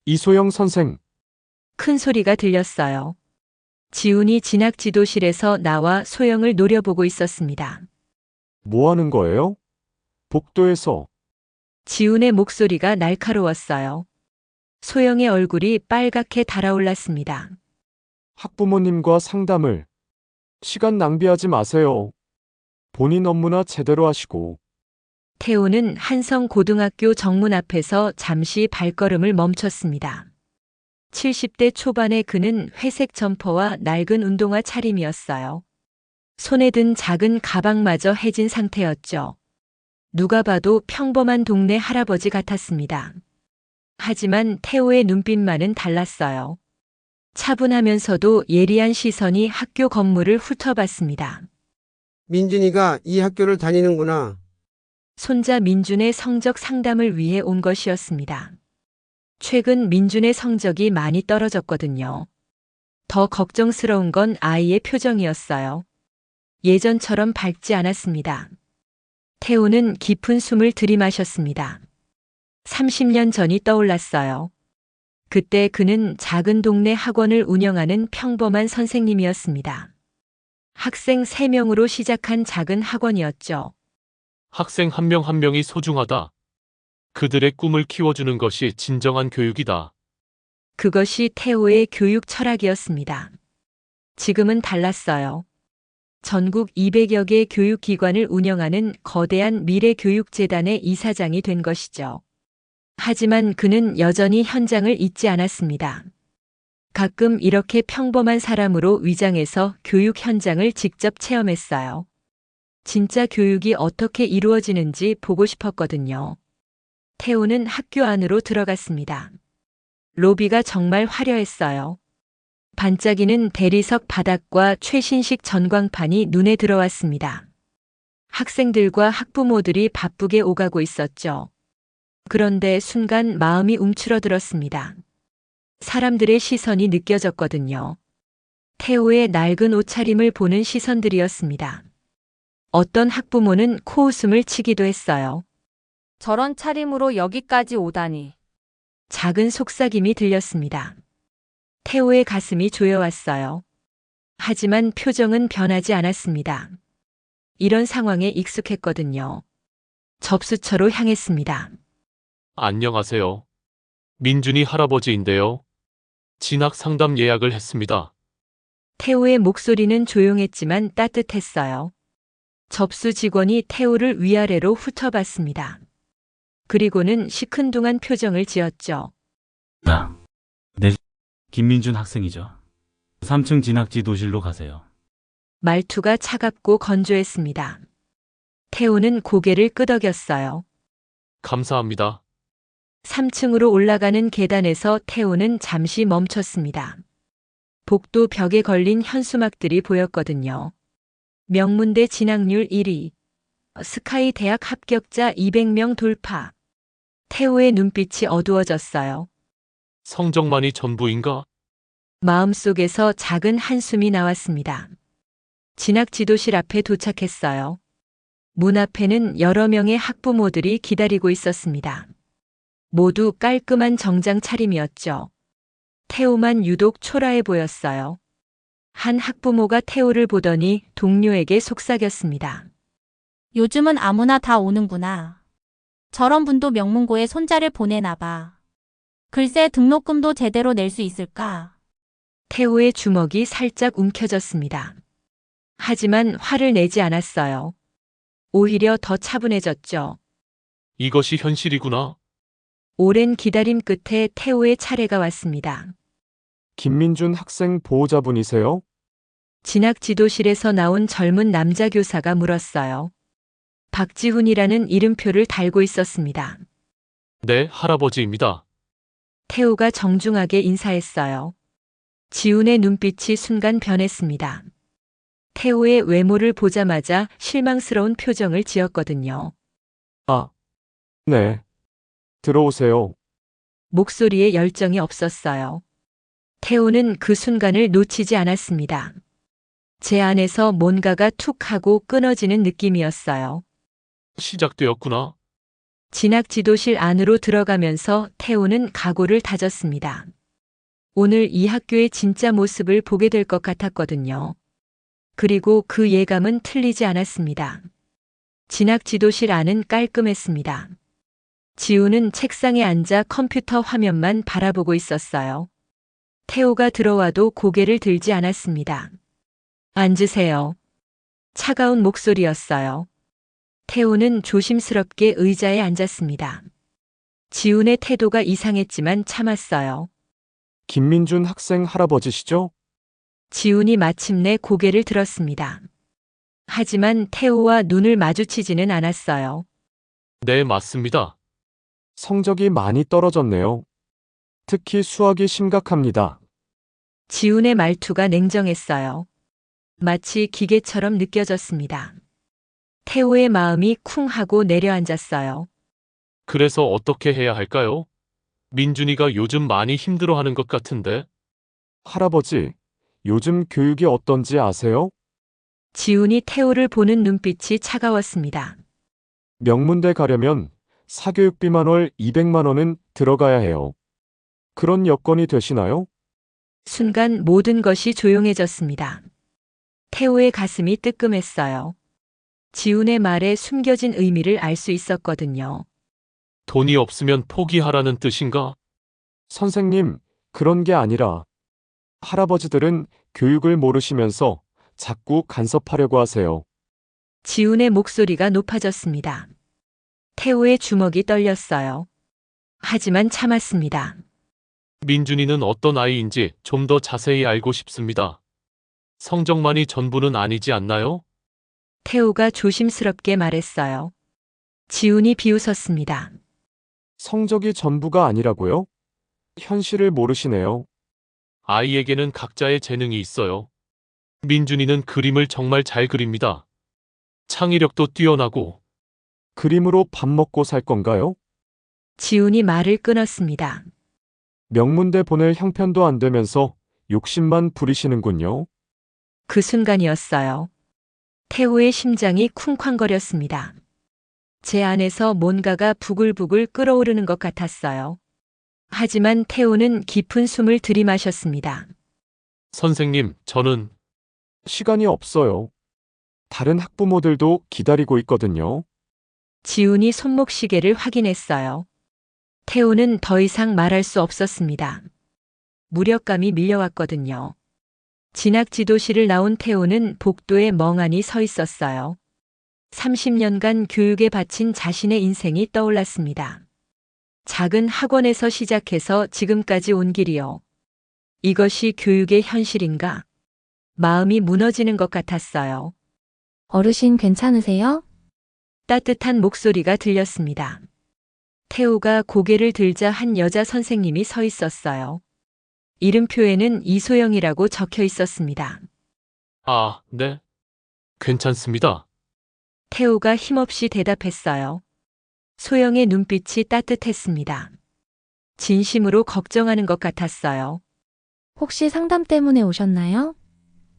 이소영 선생, 큰 소리가 들렸어요. 지훈이 진학 지도실에서 나와 소영을 노려보고 있었습니다. 뭐 하는 거예요? 복도에서. 지훈의 목소리가 날카로웠어요. 소영의 얼굴이 빨갛게 달아올랐습니다. 학부모님과 상담을. 시간 낭비하지 마세요. 본인 업무나 제대로 하시고. 태호는 한성고등학교 정문 앞에서 잠시 발걸음을 멈췄습니다. 70대 초반의 그는 회색 점퍼와 낡은 운동화 차림이었어요. 손에 든 작은 가방마저 해진 상태였죠. 누가 봐도 평범한 동네 할아버지 같았습니다. 하지만 태호의 눈빛만은 달랐어요. 차분하면서도 예리한 시선이 학교 건물을 훑어봤습니다. 민준이가 이 학교를 다니는구나. 손자 민준의 성적 상담을 위해 온 것이었습니다. 최근 민준의 성적이 많이 떨어졌거든요. 더 걱정스러운 건 아이의 표정이었어요. 예전처럼 밝지 않았습니다. 태호는 깊은 숨을 들이마셨습니다. 30년 전이 떠올랐어요. 그때 그는 작은 동네 학원을 운영하는 평범한 선생님이었습니다. 학생 3명으로 시작한 작은 학원이었죠. 학생 한 명 한 명이 소중하다. 그들의 꿈을 키워주는 것이 진정한 교육이다. 그것이 태호의 교육 철학이었습니다. 지금은 달랐어요. 전국 200여 개 교육기관을 운영하는 거대한 미래교육재단의 이사장이 된 것이죠. 하지만 그는 여전히 현장을 잊지 않았습니다. 가끔 이렇게 평범한 사람으로 위장해서 교육 현장을 직접 체험했어요. 진짜 교육이 어떻게 이루어지는지 보고 싶었거든요. 태호는 학교 안으로 들어갔습니다. 로비가 정말 화려했어요. 반짝이는 대리석 바닥과 최신식 전광판이 눈에 들어왔습니다. 학생들과 학부모들이 바쁘게 오가고 있었죠. 그런데 순간 마음이 움츠러들었습니다. 사람들의 시선이 느껴졌거든요. 태호의 낡은 옷차림을 보는 시선들이었습니다. 어떤 학부모는 코웃음을 치기도 했어요. 저런 차림으로 여기까지 오다니. 작은 속삭임이 들렸습니다. 태호의 가슴이 조여왔어요. 하지만 표정은 변하지 않았습니다. 이런 상황에 익숙했거든요. 접수처로 향했습니다. 안녕하세요. 민준이 할아버지인데요. 진학 상담 예약을 했습니다. 태호의 목소리는 조용했지만 따뜻했어요. 접수 직원이 태호를 위아래로 훑어봤습니다. 그리고는 시큰둥한 표정을 지었죠. 네, 김민준 학생이죠. 3층 진학지도실로 가세요. 말투가 차갑고 건조했습니다. 태호는 고개를 끄덕였어요. 감사합니다. 3층으로 올라가는 계단에서 태호는 잠시 멈췄습니다. 복도 벽에 걸린 현수막들이 보였거든요. 명문대 진학률 1위, 스카이 대학 합격자 200명 돌파. 태호의 눈빛이 어두워졌어요. 성적만이 전부인가? 마음속에서 작은 한숨이 나왔습니다. 진학 지도실 앞에 도착했어요. 문 앞에는 여러 명의 학부모들이 기다리고 있었습니다. 모두 깔끔한 정장 차림이었죠. 태호만 유독 초라해 보였어요. 한 학부모가 태호를 보더니 동료에게 속삭였습니다. 요즘은 아무나 다 오는구나. 저런 분도 명문고에 손자를 보내나 봐. 글쎄 등록금도 제대로 낼 수 있을까? 태호의 주먹이 살짝 움켜졌습니다. 하지만 화를 내지 않았어요. 오히려 더 차분해졌죠. 이것이 현실이구나. 오랜 기다림 끝에 태호의 차례가 왔습니다. 김민준 학생 보호자분이세요? 진학 지도실에서 나온 젊은 남자 교사가 물었어요. 박지훈이라는 이름표를 달고 있었습니다. 네, 할아버지입니다. 태호가 정중하게 인사했어요. 지훈의 눈빛이 순간 변했습니다. 태호의 외모를 보자마자 실망스러운 표정을 지었거든요. 아, 네. 들어오세요. 목소리에 열정이 없었어요. 태호는 그 순간을 놓치지 않았습니다. 제 안에서 뭔가가 툭 하고 끊어지는 느낌이었어요. 시작되었구나. 진학 지도실 안으로 들어가면서 태호는 각오를 다졌습니다. 오늘 이 학교의 진짜 모습을 보게 될 것 같았거든요. 그리고 그 예감은 틀리지 않았습니다. 진학 지도실 안은 깔끔했습니다. 지우는 책상에 앉아 컴퓨터 화면만 바라보고 있었어요. 태호가 들어와도 고개를 들지 않았습니다. 앉으세요. 차가운 목소리였어요. 태호는 조심스럽게 의자에 앉았습니다. 지훈의 태도가 이상했지만 참았어요. 김민준 학생 할아버지시죠? 지훈이 마침내 고개를 들었습니다. 하지만 태호와 눈을 마주치지는 않았어요. 네, 맞습니다. 성적이 많이 떨어졌네요. 특히 수학이 심각합니다. 지훈의 말투가 냉정했어요. 마치 기계처럼 느껴졌습니다. 태호의 마음이 쿵 하고 내려앉았어요. 그래서 어떻게 해야 할까요? 민준이가 요즘 많이 힘들어하는 것 같은데. 할아버지, 요즘 교육이 어떤지 아세요? 지훈이 태호를 보는 눈빛이 차가웠습니다. 명문대 가려면 사교육비만 월 200만 원은 들어가야 해요. 그런 여건이 되시나요? 순간 모든 것이 조용해졌습니다. 태호의 가슴이 뜨끔했어요. 지훈의 말에 숨겨진 의미를 알 수 있었거든요. 돈이 없으면 포기하라는 뜻인가? 선생님, 그런 게 아니라 할아버지들은 교육을 모르시면서 자꾸 간섭하려고 하세요. 지훈의 목소리가 높아졌습니다. 태호의 주먹이 떨렸어요. 하지만 참았습니다. 민준이는 어떤 아이인지 좀 더 자세히 알고 싶습니다. 성적만이 전부는 아니지 않나요? 태호가 조심스럽게 말했어요. 지훈이 비웃었습니다. 성적이 전부가 아니라고요? 현실을 모르시네요. 아이에게는 각자의 재능이 있어요. 민준이는 그림을 정말 잘 그립니다. 창의력도 뛰어나고. 그림으로 밥 먹고 살 건가요? 지훈이 말을 끊었습니다. 명문대 보낼 형편도 안 되면서 욕심만 부리시는군요. 그 순간이었어요. 태호의 심장이 쿵쾅거렸습니다. 제 안에서 뭔가가 부글부글 끓어오르는 것 같았어요. 하지만 태호는 깊은 숨을 들이마셨습니다. 선생님, 저는 시간이 없어요. 다른 학부모들도 기다리고 있거든요. 지훈이 손목시계를 확인했어요. 태호는 더 이상 말할 수 없었습니다. 무력감이 밀려왔거든요. 진학 지도실을 나온 태호는 복도에 멍하니 서 있었어요. 30년간 교육에 바친 자신의 인생이 떠올랐습니다. 작은 학원에서 시작해서 지금까지 온 길이요. 이것이 교육의 현실인가? 마음이 무너지는 것 같았어요. 어르신 괜찮으세요? 따뜻한 목소리가 들렸습니다. 태호가 고개를 들자 한 여자 선생님이 서 있었어요. 이름표에는 이소영이라고 적혀 있었습니다. 아, 네. 괜찮습니다. 태호가 힘없이 대답했어요. 소영의 눈빛이 따뜻했습니다. 진심으로 걱정하는 것 같았어요. 혹시 상담 때문에 오셨나요?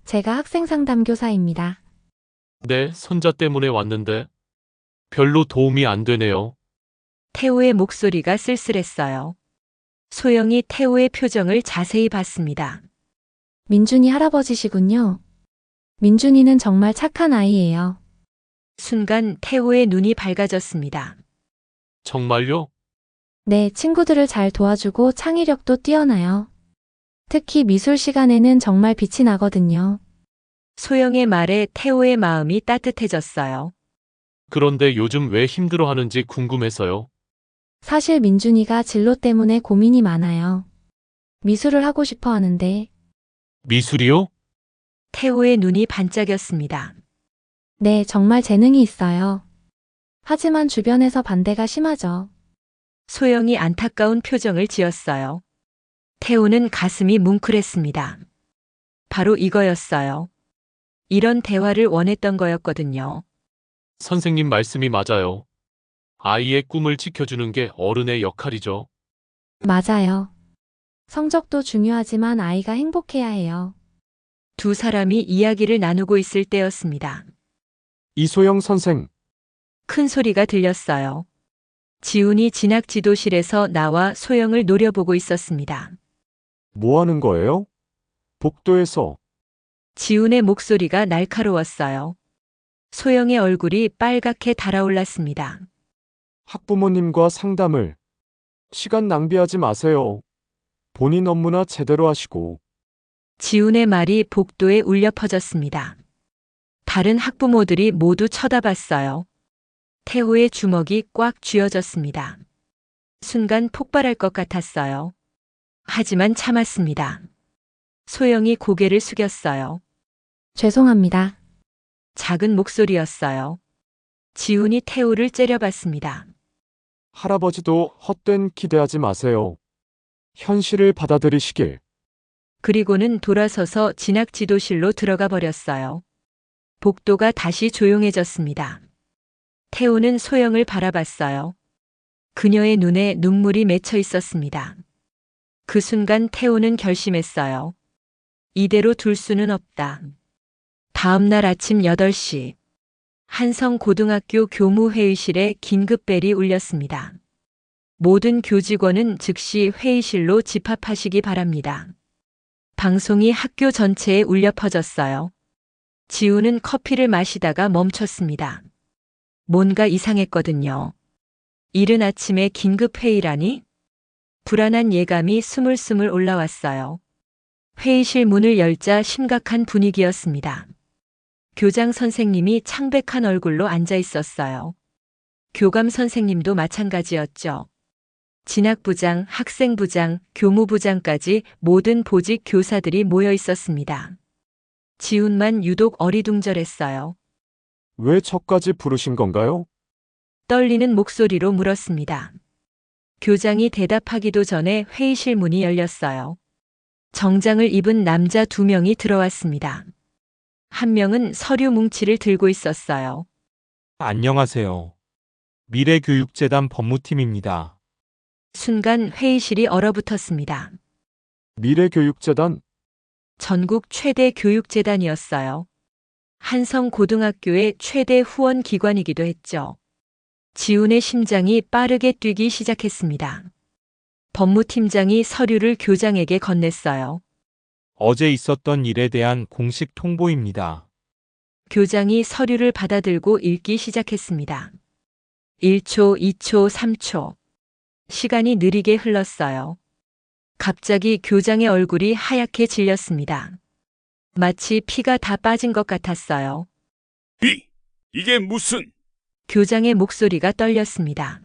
제가 학생 상담 교사입니다. 네, 손자 때문에 왔는데 별로 도움이 안 되네요. 태호의 목소리가 쓸쓸했어요. 소영이 태호의 표정을 자세히 봤습니다. 민준이 할아버지시군요. 민준이는 정말 착한 아이예요. 순간 태호의 눈이 밝아졌습니다. 정말요? 네, 친구들을 잘 도와주고 창의력도 뛰어나요. 특히 미술 시간에는 정말 빛이 나거든요. 소영의 말에 태호의 마음이 따뜻해졌어요. 그런데 요즘 왜 힘들어하는지 궁금해서요. 사실 민준이가 진로 때문에 고민이 많아요. 미술을 하고 싶어 하는데, 미술이요? 태호의 눈이 반짝였습니다. 네, 정말 재능이 있어요. 하지만 주변에서 반대가 심하죠. 소영이 안타까운 표정을 지었어요. 태호는 가슴이 뭉클했습니다. 바로 이거였어요. 이런 대화를 원했던 거였거든요. 선생님 말씀이 맞아요. 아이의 꿈을 지켜주는 게 어른의 역할이죠. 맞아요. 성적도 중요하지만 아이가 행복해야 해요. 두 사람이 이야기를 나누고 있을 때였습니다. 이소영 선생, 큰 소리가 들렸어요. 지훈이 진학 지도실에서 나와 소영을 노려보고 있었습니다. 뭐 하는 거예요? 복도에서. 지훈의 목소리가 날카로웠어요. 소영의 얼굴이 빨갛게 달아올랐습니다. 학부모님과 상담을. 시간 낭비하지 마세요. 본인 업무나 제대로 하시고. 지훈의 말이 복도에 울려 퍼졌습니다. 다른 학부모들이 모두 쳐다봤어요. 태호의 주먹이 꽉 쥐어졌습니다. 순간 폭발할 것 같았어요. 하지만 참았습니다. 소영이 고개를 숙였어요. 죄송합니다. 작은 목소리였어요. 지훈이 태호를 째려봤습니다. 할아버지도 헛된 기대하지 마세요. 현실을 받아들이시길. 그리고는 돌아서서 진학 지도실로 들어가 버렸어요. 복도가 다시 조용해졌습니다. 태호는 소영을 바라봤어요. 그녀의 눈에 눈물이 맺혀 있었습니다. 그 순간 태호는 결심했어요. 이대로 둘 수는 없다. 다음 날 아침 8시, 한성고등학교 교무회의실에 긴급벨이 울렸습니다. 모든 교직원은 즉시 회의실로 집합하시기 바랍니다. 방송이 학교 전체에 울려 퍼졌어요. 지훈은 커피를 마시다가 멈췄습니다. 뭔가 이상했거든요. 이른 아침에 긴급회의라니? 불안한 예감이 스물스물 올라왔어요. 회의실 문을 열자 심각한 분위기였습니다. 교장 선생님이 창백한 얼굴로 앉아 있었어요. 교감 선생님도 마찬가지였죠. 진학부장, 학생부장, 교무부장까지 모든 보직 교사들이 모여 있었습니다. 지훈만 유독 어리둥절했어요. 왜 저까지 부르신 건가요? 떨리는 목소리로 물었습니다. 교장이 대답하기도 전에 회의실 문이 열렸어요. 정장을 입은 남자 2명이 들어왔습니다. 한 명은 서류 뭉치를 들고 있었어요. 안녕하세요. 미래교육재단 법무팀입니다. 순간 회의실이 얼어붙었습니다. 미래교육재단. 전국 최대 교육재단이었어요. 한성고등학교의 최대 후원 기관이기도 했죠. 지훈의 심장이 빠르게 뛰기 시작했습니다. 법무팀장이 서류를 교장에게 건넸어요. 어제 있었던 일에 대한 공식 통보입니다. 교장이 서류를 받아들고 읽기 시작했습니다. 1초, 2초, 3초. 시간이 느리게 흘렀어요. 갑자기 교장의 얼굴이 하얗게 질렸습니다. 마치 피가 다 빠진 것 같았어요. 이게 무슨... 교장의 목소리가 떨렸습니다.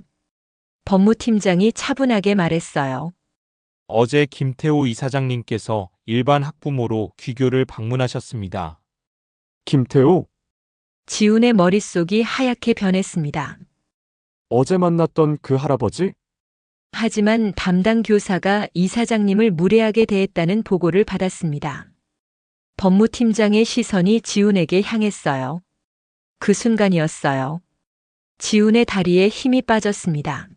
법무팀장이 차분하게 말했어요. 어제 김태호 이사장님께서 일반 학부모로 귀교를 방문하셨습니다. 김태호. 지훈의 머릿속이 하얗게 변했습니다. 어제 만났던 그 할아버지? 하지만 담당 교사가 이사장님을 무례하게 대했다는 보고를 받았습니다. 법무팀장의 시선이 지훈에게 향했어요. 그 순간이었어요. 지훈의 다리에 힘이 빠졌습니다.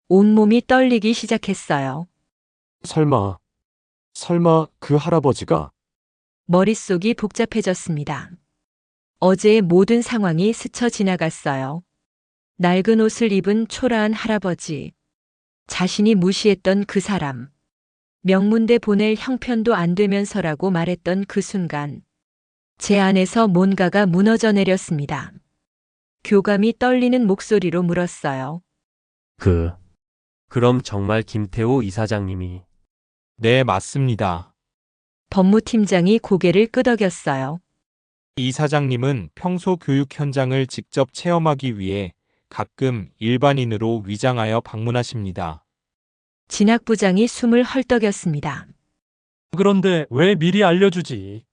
온몸이 떨리기 시작했어요. 설마 그 할아버지가? 머릿속이 복잡해졌습니다. 어제의 모든 상황이 스쳐 지나갔어요. 낡은 옷을 입은 초라한 할아버지. 자신이 무시했던 그 사람. 명문대 보낼 형편도 안 되면서라고 말했던 그 순간. 제 안에서 뭔가가 무너져 내렸습니다. 교감이 떨리는 목소리로 물었어요. 그럼 정말 김태호 이사장님이... 네, 맞습니다. 법무팀장이 고개를 끄덕였어요. 이사장님은 평소 교육 현장을 직접 체험하기 위해 가끔 일반인으로 위장하여 방문하십니다. 진학부장이 숨을 헐떡였습니다. 그런데 왜 미리 알려주지?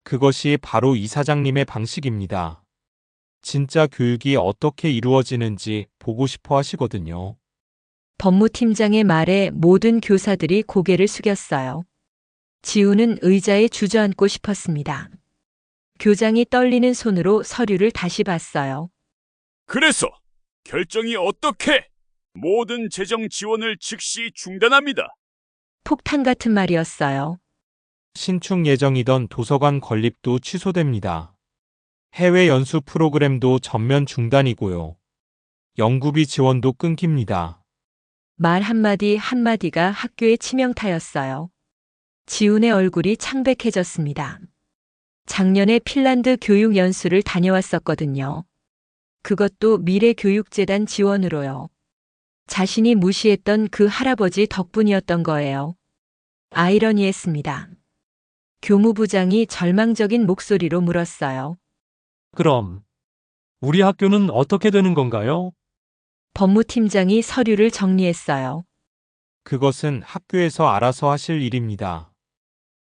그것이 바로 이사장님의 방식입니다. 진짜 교육이 어떻게 이루어지는지 보고 싶어 하시거든요. 법무팀장의 말에 모든 교사들이 고개를 숙였어요. 지훈은 의자에 주저앉고 싶었습니다. 교장이 떨리는 손으로 서류를 다시 봤어요. 그래서 결정이 어떻게? 모든 재정 지원을 즉시 중단합니다. 폭탄 같은 말이었어요. 신축 예정이던 도서관 건립도 취소됩니다. 해외 연수 프로그램도 전면 중단이고요. 연구비 지원도 끊깁니다. 말 한마디 한마디가 학교의 치명타였어요. 지훈의 얼굴이 창백해졌습니다. 작년에 핀란드 교육 연수를 다녀왔었거든요. 그것도 미래교육재단 지원으로요. 자신이 무시했던 그 할아버지 덕분이었던 거예요. 아이러니했습니다. 교무부장이 절망적인 목소리로 물었어요. 그럼 우리 학교는 어떻게 되는 건가요? 법무팀장이 서류를 정리했어요. 그것은 학교에서 알아서 하실 일입니다.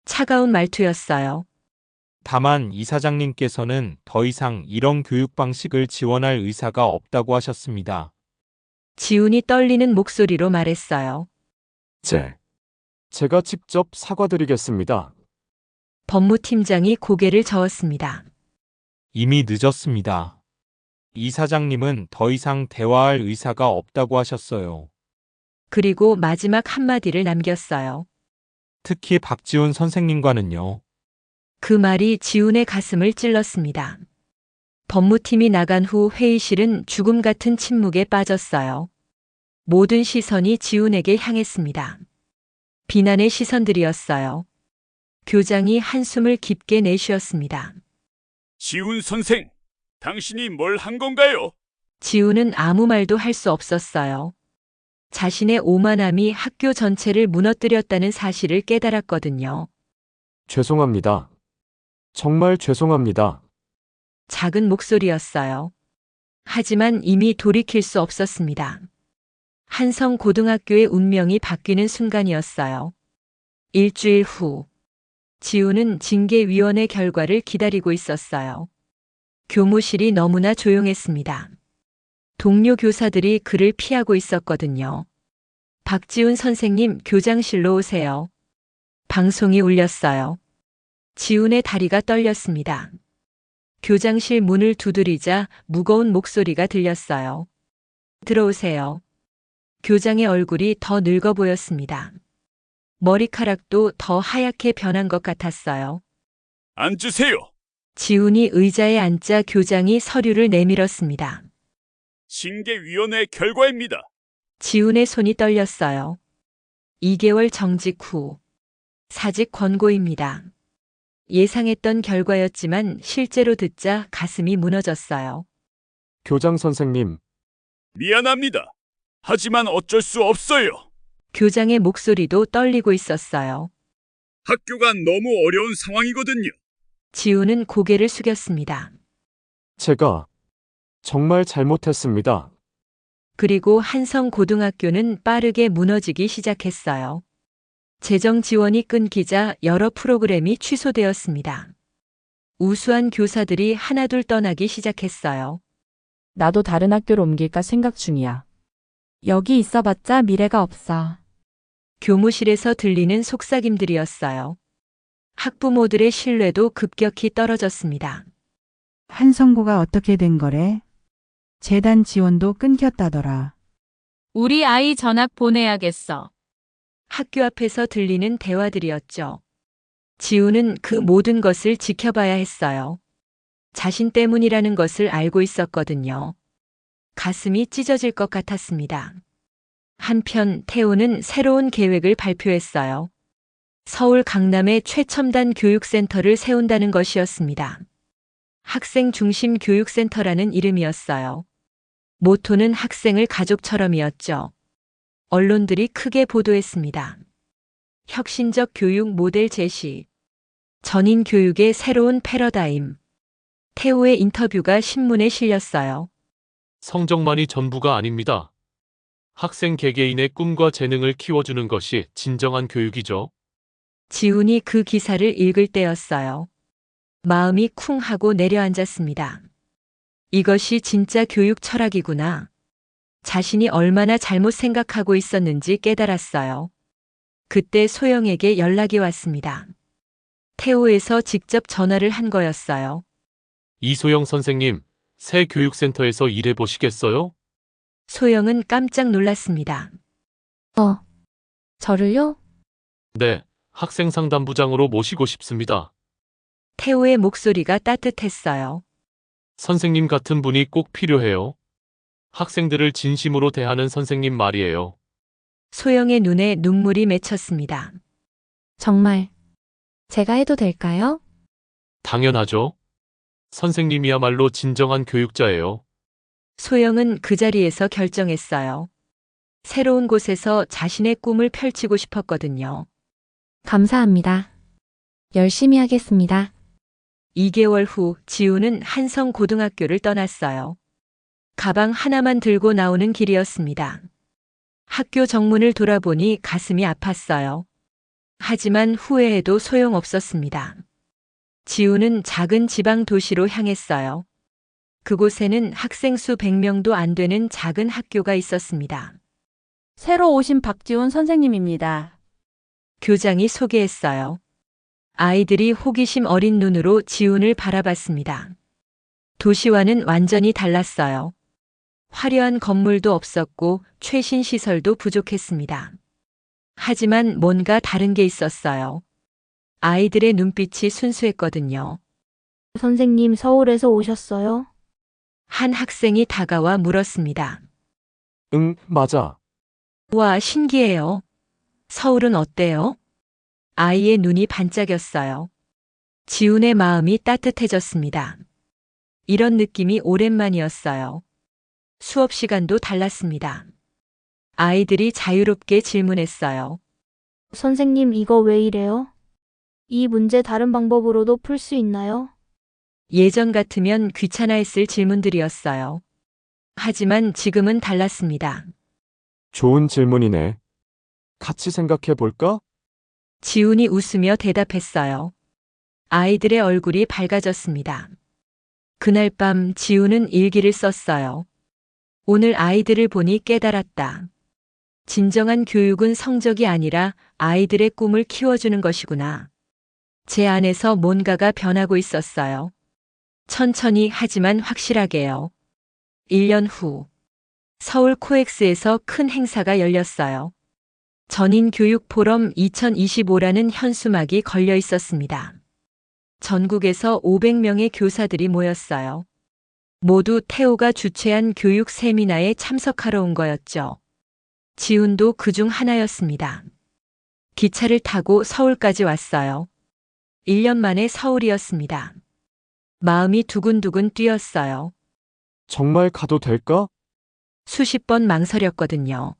차가운 말투였어요. 다만 이사장님께서는 더 이상 이런 교육 방식을 지원할 의사가 없다고 하셨습니다. 지훈이 떨리는 목소리로 말했어요. 제가 직접 사과드리겠습니다. 법무팀장이 고개를 저었습니다. 이미 늦었습니다. 이사장님은 더 이상 대화할 의사가 없다고 하셨어요. 그리고 마지막 한마디를 남겼어요. 특히 박지훈 선생님과는요. 그 말이 지훈의 가슴을 찔렀습니다. 법무팀이 나간 후 회의실은 죽음 같은 침묵에 빠졌어요. 모든 시선이 지훈에게 향했습니다. 비난의 시선들이었어요. 교장이 한숨을 깊게 내쉬었습니다. 지훈 선생, 당신이 뭘 한 건가요? 지훈은 아무 말도 할 수 없었어요. 자신의 오만함이 학교 전체를 무너뜨렸다는 사실을 깨달았거든요. 죄송합니다. 정말 죄송합니다. 작은 목소리였어요. 하지만 이미 돌이킬 수 없었습니다. 한성고등학교의 운명이 바뀌는 순간이었어요. 일주일 후, 지훈은 징계위원회 결과를 기다리고 있었어요. 교무실이 너무나 조용했습니다. 동료 교사들이 그를 피하고 있었거든요. 박지훈 선생님, 교장실로 오세요. 방송이 울렸어요. 지훈의 다리가 떨렸습니다. 교장실 문을 두드리자 무거운 목소리가 들렸어요. 들어오세요. 교장의 얼굴이 더 늙어 보였습니다. 머리카락도 더 하얗게 변한 것 같았어요. 앉으세요. 지훈이 의자에 앉자 교장이 서류를 내밀었습니다. 징계위원회 결과입니다. 지훈의 손이 떨렸어요. 2개월 정직 후 사직 권고입니다. 예상했던 결과였지만 실제로 듣자 가슴이 무너졌어요. 교장 선생님, 미안합니다. 하지만 어쩔 수 없어요. 교장의 목소리도 떨리고 있었어요. 학교가 너무 어려운 상황이거든요. 지훈은 고개를 숙였습니다. 제가 정말 잘못했습니다. 그리고 한성고등학교는 빠르게 무너지기 시작했어요. 재정 지원이 끊기자 여러 프로그램이 취소되었습니다. 우수한 교사들이 하나둘 떠나기 시작했어요. 나도 다른 학교로 옮길까 생각 중이야. 여기 있어봤자 미래가 없어. 교무실에서 들리는 속삭임들이었어요. 학부모들의 신뢰도 급격히 떨어졌습니다. 한성고가 어떻게 된 거래? 재단 지원도 끊겼다더라. 우리 아이 전학 보내야겠어. 학교 앞에서 들리는 대화들이었죠. 지훈은 그 모든 것을 지켜봐야 했어요. 자신 때문이라는 것을 알고 있었거든요. 가슴이 찢어질 것 같았습니다. 한편 태호는 새로운 계획을 발표했어요. 서울 강남에 최첨단 교육센터를 세운다는 것이었습니다. 학생 중심 교육센터라는 이름이었어요. 모토는 학생을 가족처럼이었죠. 언론들이 크게 보도했습니다. 혁신적 교육 모델 제시, 전인 교육의 새로운 패러다임. 태호의 인터뷰가 신문에 실렸어요. 성적만이 전부가 아닙니다. 학생 개개인의 꿈과 재능을 키워주는 것이 진정한 교육이죠. 지훈이 그 기사를 읽을 때였어요. 마음이 쿵 하고 내려앉았습니다. 이것이 진짜 교육 철학이구나. 자신이 얼마나 잘못 생각하고 있었는지 깨달았어요. 그때 소영에게 연락이 왔습니다. 태호에서 직접 전화를 한 거였어요. 이소영 선생님, 새 교육센터에서 일해 보시겠어요? 소영은 깜짝 놀랐습니다. 저를요? 네, 학생 상담부장으로 모시고 싶습니다. 태호의 목소리가 따뜻했어요. 선생님 같은 분이 꼭 필요해요. 학생들을 진심으로 대하는 선생님 말이에요. 소영의 눈에 눈물이 맺혔습니다. 정말 제가 해도 될까요? 당연하죠. 선생님이야말로 진정한 교육자예요. 소영은 그 자리에서 결정했어요. 새로운 곳에서 자신의 꿈을 펼치고 싶었거든요. 감사합니다. 열심히 하겠습니다. 2개월 후 지우는 한성고등학교를 떠났어요. 가방 하나만 들고 나오는 길이었습니다. 학교 정문을 돌아보니 가슴이 아팠어요. 하지만 후회해도 소용없었습니다. 지우는 작은 지방 도시로 향했어요. 그곳에는 학생 수 100명도 안 되는 작은 학교가 있었습니다. 새로 오신 박지훈 선생님입니다. 교장이 소개했어요. 아이들이 호기심 어린 눈으로 지훈을 바라봤습니다. 도시와는 완전히 달랐어요. 화려한 건물도 없었고 최신 시설도 부족했습니다. 하지만 뭔가 다른 게 있었어요. 아이들의 눈빛이 순수했거든요. 선생님, 서울에서 오셨어요? 한 학생이 다가와 물었습니다. 응, 맞아. 와, 신기해요. 서울은 어때요? 아이의 눈이 반짝였어요. 지훈의 마음이 따뜻해졌습니다. 이런 느낌이 오랜만이었어요. 수업 시간도 달랐습니다. 아이들이 자유롭게 질문했어요. 선생님, 이거 왜 이래요? 이 문제 다른 방법으로도 풀 수 있나요? 예전 같으면 귀찮아했을 질문들이었어요. 하지만 지금은 달랐습니다. 좋은 질문이네. 같이 생각해 볼까? 지훈이 웃으며 대답했어요. 아이들의 얼굴이 밝아졌습니다. 그날 밤 지훈은 일기를 썼어요. 오늘 아이들을 보니 깨달았다. 진정한 교육은 성적이 아니라 아이들의 꿈을 키워주는 것이구나. 제 안에서 뭔가가 변하고 있었어요. 천천히 하지만 확실하게요. 1년 후, 서울 코엑스에서 큰 행사가 열렸어요. 전인 교육 포럼 2025라는 현수막이 걸려 있었습니다. 전국에서 500명의 교사들이 모였어요. 모두 태호가 주최한 교육 세미나에 참석하러 온 거였죠. 지훈도 그중 하나였습니다. 기차를 타고 서울까지 왔어요. 1년 만에 서울이었습니다. 마음이 두근두근 뛰었어요. 정말 가도 될까? 수십 번 망설였거든요.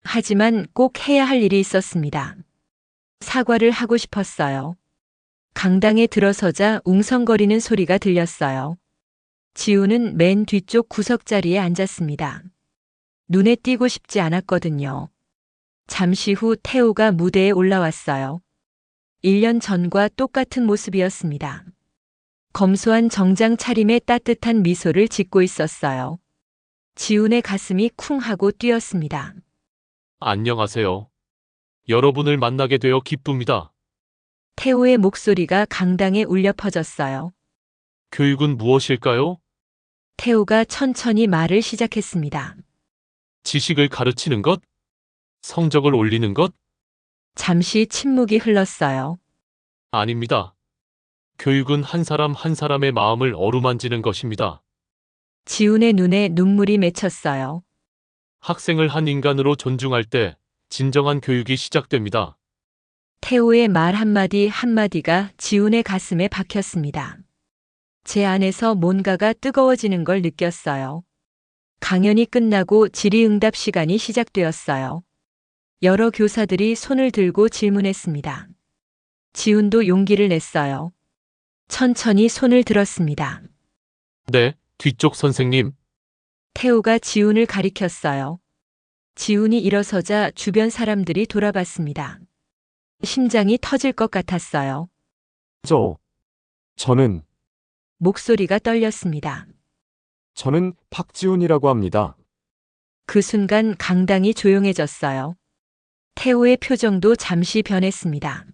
하지만 꼭 해야 할 일이 있었습니다. 사과를 하고 싶었어요. 강당에 들어서자 웅성거리는 소리가 들렸어요. 지우는 맨 뒤쪽 구석자리에 앉았습니다. 눈에 띄고 싶지 않았거든요. 잠시 후 태호가 무대에 올라왔어요. 1년 전과 똑같은 모습이었습니다. 검소한 정장 차림에 따뜻한 미소를 짓고 있었어요. 지훈의 가슴이 쿵 하고 뛰었습니다. 안녕하세요. 여러분을 만나게 되어 기쁩니다. 태호의 목소리가 강당에 울려 퍼졌어요. 교육은 무엇일까요? 태호가 천천히 말을 시작했습니다. 지식을 가르치는 것? 성적을 올리는 것? 잠시 침묵이 흘렀어요. 아닙니다. 교육은 한 사람 한 사람의 마음을 어루만지는 것입니다. 지훈의 눈에 눈물이 맺혔어요. 학생을 한 인간으로 존중할 때 진정한 교육이 시작됩니다. 태호의 말 한마디 한마디가 지훈의 가슴에 박혔습니다. 제 안에서 뭔가가 뜨거워지는 걸 느꼈어요. 강연이 끝나고 질의응답 시간이 시작되었어요. 여러 교사들이 손을 들고 질문했습니다. 지훈도 용기를 냈어요. 천천히 손을 들었습니다. 네, 뒤쪽 선생님. 태호가 지훈을 가리켰어요. 지훈이 일어서자 주변 사람들이 돌아봤습니다. 심장이 터질 것 같았어요. 저는 목소리가 떨렸습니다. 저는 박지훈이라고 합니다. 그 순간 강당이 조용해졌어요. 태호의 표정도 잠시 변했습니다.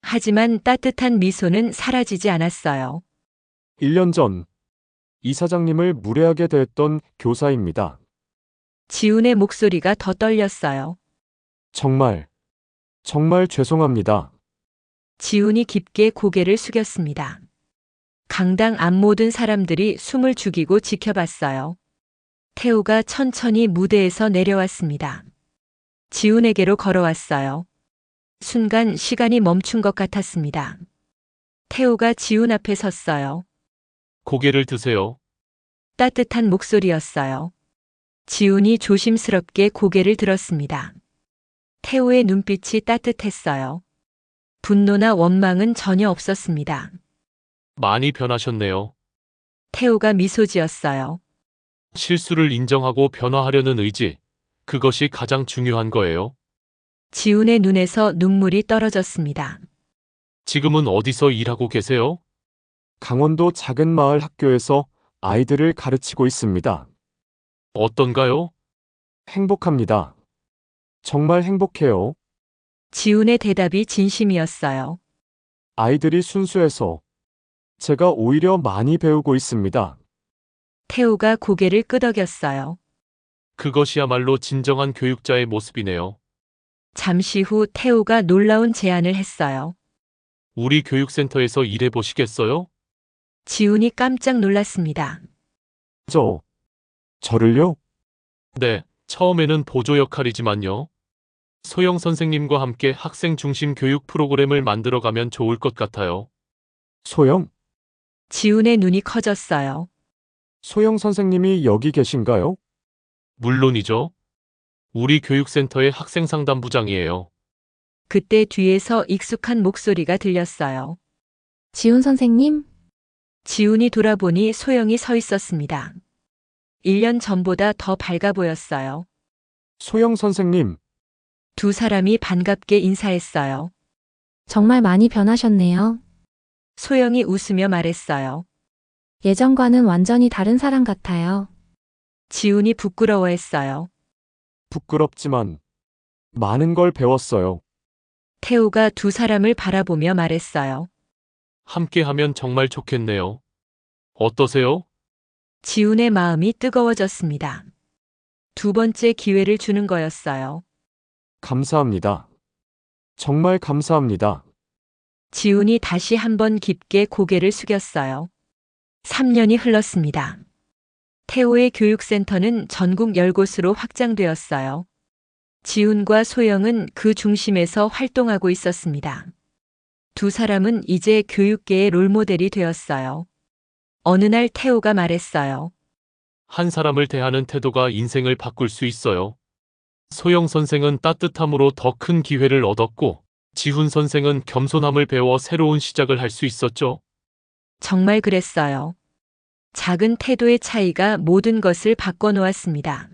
하지만 따뜻한 미소는 사라지지 않았어요. 1년 전 이사장님을 무례하게 대했던 교사입니다. 지훈의 목소리가 더 떨렸어요. 정말 죄송합니다. 지훈이 깊게 고개를 숙였습니다. 강당 앞 모든 사람들이 숨을 죽이고 지켜봤어요. 태호가 천천히 무대에서 내려왔습니다. 지훈에게로 걸어왔어요. 순간 시간이 멈춘 것 같았습니다. 태호가 지훈 앞에 섰어요. 고개를 드세요. 따뜻한 목소리였어요. 지훈이 조심스럽게 고개를 들었습니다. 태호의 눈빛이 따뜻했어요. 분노나 원망은 전혀 없었습니다. 많이 변하셨네요. 태호가 미소 지었어요. 실수를 인정하고 변화하려는 의지, 그것이 가장 중요한 거예요. 지훈의 눈에서 눈물이 떨어졌습니다. 지금은 어디서 일하고 계세요? 강원도 작은 마을 학교에서 아이들을 가르치고 있습니다. 어떤가요? 행복합니다. 정말 행복해요. 지훈의 대답이 진심이었어요. 아이들이 순수해서 제가 오히려 많이 배우고 있습니다. 태호가 고개를 끄덕였어요. 그것이야말로 진정한 교육자의 모습이네요. 잠시 후 태호가 놀라운 제안을 했어요. 우리 교육센터에서 일해 보시겠어요? 지훈이 깜짝 놀랐습니다. 저를요? 네, 처음에는 보조 역할이지만요. 소영 선생님과 함께 학생 중심 교육 프로그램을 만들어가면 좋을 것 같아요. 소영? 지훈의 눈이 커졌어요. 소영 선생님이 여기 계신가요? 물론이죠. 우리 교육센터의 학생 상담부장이에요. 그때 뒤에서 익숙한 목소리가 들렸어요. 지훈 선생님? 지훈이 돌아보니 소영이 서 있었습니다. 1년 전보다 더 밝아 보였어요. 소영 선생님. 두 사람이 반갑게 인사했어요. 정말 많이 변하셨네요. 소영이 웃으며 말했어요. 예전과는 완전히 다른 사람 같아요. 지훈이 부끄러워했어요. 부끄럽지만 많은 걸 배웠어요. 태호가 두 사람을 바라보며 말했어요. 함께 하면 정말 좋겠네요. 어떠세요? 지훈의 마음이 뜨거워졌습니다. 두 번째 기회를 주는 거였어요. 감사합니다. 정말 감사합니다. 지훈이 다시 한번 깊게 고개를 숙였어요. 3년이 흘렀습니다. 태호의 교육센터는 전국 10곳으로 확장되었어요. 지훈과 소영은 그 중심에서 활동하고 있었습니다. 두 사람은 이제 교육계의 롤모델이 되었어요. 어느 날 태호가 말했어요. 한 사람을 대하는 태도가 인생을 바꿀 수 있어요. 소영 선생은 따뜻함으로 더 큰 기회를 얻었고, 지훈 선생은 겸손함을 배워 새로운 시작을 할 수 있었죠. 정말 그랬어요. 작은 태도의 차이가 모든 것을 바꿔놓았습니다.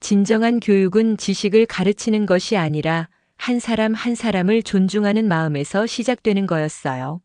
진정한 교육은 지식을 가르치는 것이 아니라 한 사람 한 사람을 존중하는 마음에서 시작되는 거였어요.